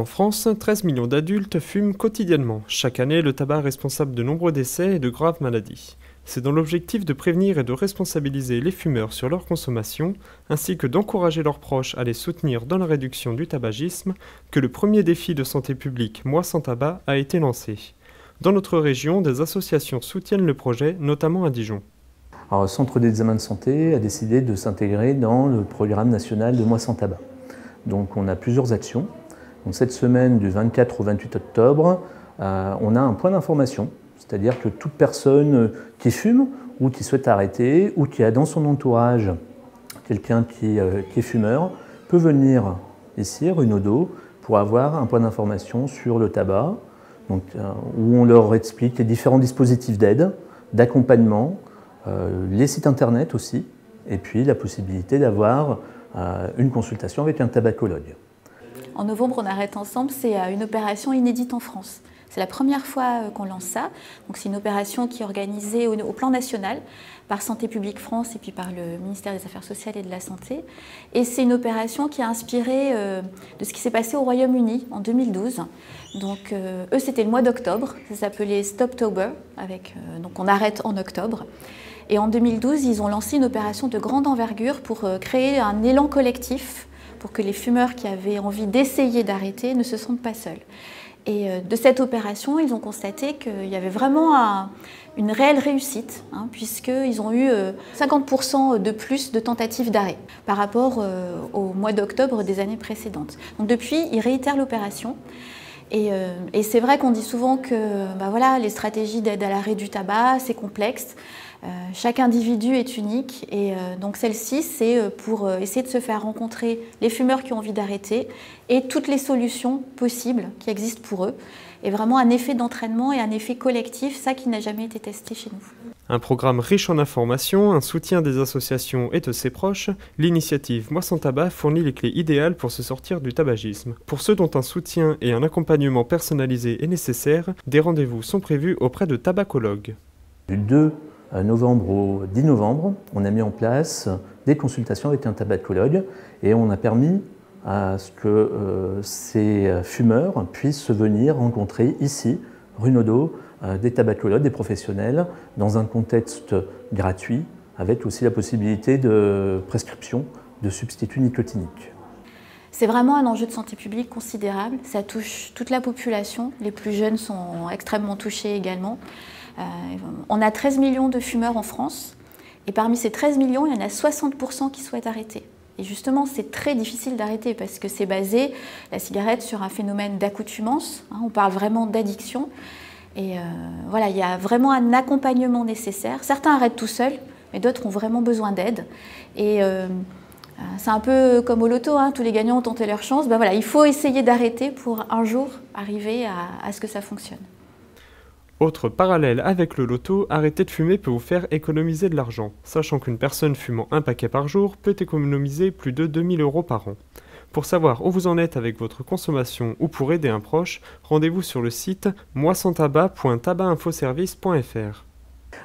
En France, 13 millions d'adultes fument quotidiennement. Chaque année, le tabac est responsable de nombreux décès et de graves maladies. C'est dans l'objectif de prévenir et de responsabiliser les fumeurs sur leur consommation, ainsi que d'encourager leurs proches à les soutenir dans la réduction du tabagisme, que le premier défi de santé publique Moi sans tabac a été lancé. Dans notre région, des associations soutiennent le projet, notamment à Dijon. Alors, le Centre d'examen de santé a décidé de s'intégrer dans le programme national de Moi sans tabac. Donc on a plusieurs actions. Donc, cette semaine du 24 au 28 octobre, on a un point d'information, c'est-à-dire que toute personne qui fume ou qui souhaite arrêter ou qui a dans son entourage quelqu'un qui est fumeur peut venir ici, rue Nodot, pour avoir un point d'information sur le tabac, donc, où on leur explique les différents dispositifs d'aide, d'accompagnement, les sites internet aussi, et puis la possibilité d'avoir une consultation avec un tabacologue. En novembre, on arrête ensemble, c'est une opération inédite en France. C'est la première fois qu'on lance ça. Donc c'est une opération qui est organisée au plan national par Santé publique France et puis par le ministère des Affaires sociales et de la Santé. Et c'est une opération qui a inspiré de ce qui s'est passé au Royaume-Uni en 2012. Donc eux, c'était le mois d'octobre. Ça s'appelait Stoptober, donc on arrête en octobre. Et en 2012, ils ont lancé une opération de grande envergure pour créer un élan collectif pour que les fumeurs qui avaient envie d'essayer d'arrêter ne se sentent pas seuls. Et de cette opération, ils ont constaté qu'il y avait vraiment une réelle réussite, puisqu'ils ont eu 50% de plus de tentatives d'arrêt par rapport au mois d'octobre des années précédentes. Donc depuis, ils réitèrent l'opération. Et c'est vrai qu'on dit souvent que voilà, les stratégies d'aide à l'arrêt du tabac, c'est complexe. Chaque individu est unique et donc celle-ci, c'est pour essayer de se faire rencontrer les fumeurs qui ont envie d'arrêter et toutes les solutions possibles qui existent pour eux. Et vraiment un effet d'entraînement et un effet collectif, ça qui n'a jamais été testé chez nous. Un programme riche en informations, un soutien des associations et de ses proches, l'initiative Moi sans tabac fournit les clés idéales pour se sortir du tabagisme. Pour ceux dont un soutien et un accompagnement personnalisé est nécessaire, des rendez-vous sont prévus auprès de tabacologues. Du 2 novembre au 10 novembre, on a mis en place des consultations avec un tabacologue et on a permis à ce que ces fumeurs puissent venir rencontrer ici, rue Nodot, des tabacologues, des professionnels, dans un contexte gratuit, avec aussi la possibilité de prescription de substituts nicotiniques. C'est vraiment un enjeu de santé publique considérable, ça touche toute la population, les plus jeunes sont extrêmement touchés également. On a 13 millions de fumeurs en France, et parmi ces 13 millions, il y en a 60% qui souhaitent arrêter. Et justement, c'est très difficile d'arrêter parce que c'est basé, la cigarette, sur un phénomène d'accoutumance, on parle vraiment d'addiction. Et voilà, il y a vraiment un accompagnement nécessaire. Certains arrêtent tout seuls, mais d'autres ont vraiment besoin d'aide. Et c'est un peu comme au loto, tous les gagnants ont tenté leur chance. Voilà, il faut essayer d'arrêter pour un jour arriver à ce que ça fonctionne. Autre parallèle avec le loto, arrêter de fumer peut vous faire économiser de l'argent, sachant qu'une personne fumant un paquet par jour peut économiser plus de 2000 € par an. Pour savoir où vous en êtes avec votre consommation ou pour aider un proche, rendez-vous sur le site moisanstabac.tabacinfoservice.fr.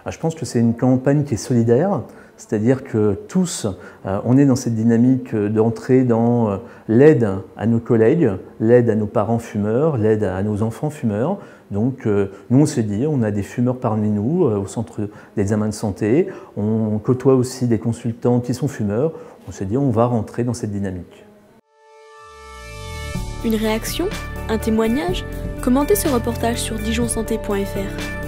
Je pense que c'est une campagne qui est solidaire, c'est-à-dire que tous, on est dans cette dynamique d'entrer dans l'aide à nos collègues, l'aide à nos parents fumeurs, l'aide à nos enfants fumeurs. Donc nous on s'est dit, on a des fumeurs parmi nous au centre d'examen de santé, on côtoie aussi des consultants qui sont fumeurs, on s'est dit on va rentrer dans cette dynamique. Une réaction? Un témoignage? Commentez ce reportage sur dijonsanté.fr.